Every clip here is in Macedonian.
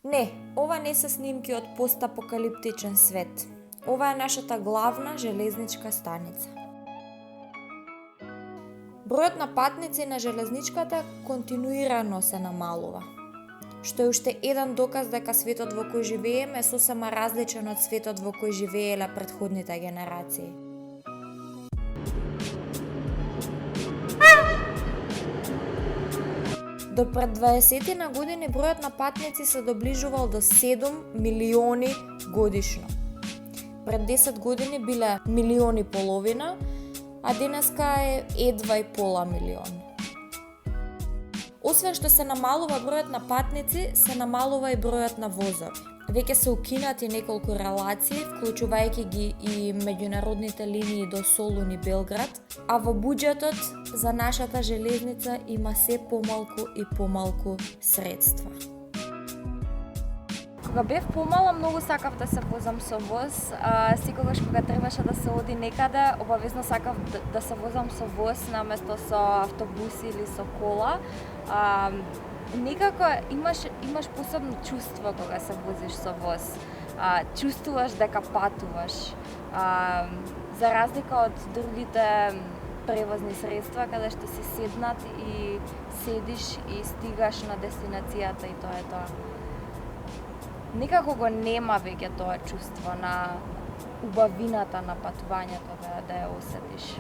Не, ова не се снимки од постапокалиптичен свет. Ова е нашата главна железничка станица. Бројот на патници на железничката континуирано се намалува, што е уште еден доказ дека светот во кој живееме е сосема различен од светот во кој живееле претходните генерации. До пред 20 на години бројот на патници се доближувал до 7 милиони годишно. Пред 10 години биле милиони и половина, а денеска е едва и пола милион. Освен што се намалува бројот на патници, се намалува и бројот на возови. Веќе се укинати неколку релации, вклучувајќи ги и меѓународните линии до Солун и Белград, а во буџетот за нашата железница има се помалку и помалку средства. Кога бев помала, многу сакав да се возам со воз. Секогаш кога требаше да се оди некаде, обавезно сакав да се возам со воз наместо со автобус или со кола. Некако имаш посебно чувство кога се возиш со воз. Чувствуваш дека патуваш. За разлика од другите превозни средства, каде што си седнат и седиш и стигаш на дестинацијата и тоа е тоа. Некако го нема веќе тоа чувство на убавината на патувањето да ја осетиш.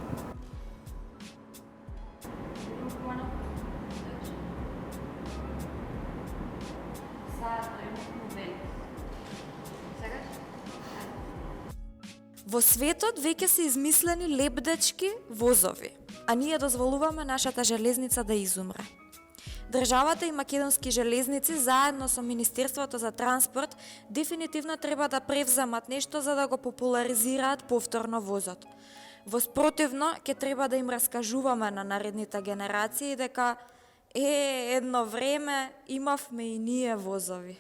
Во светот веќе се измислени лебдечки возови, а ние дозволуваме нашата железница да изумре. Државата и македонски железници заедно со Министерството за транспорт дефинитивно треба да превземат нешто за да го популаризираат повторно возот. Во спротивно, ќе треба да им раскажуваме на наредните генерации дека едно време имавме и ние возови.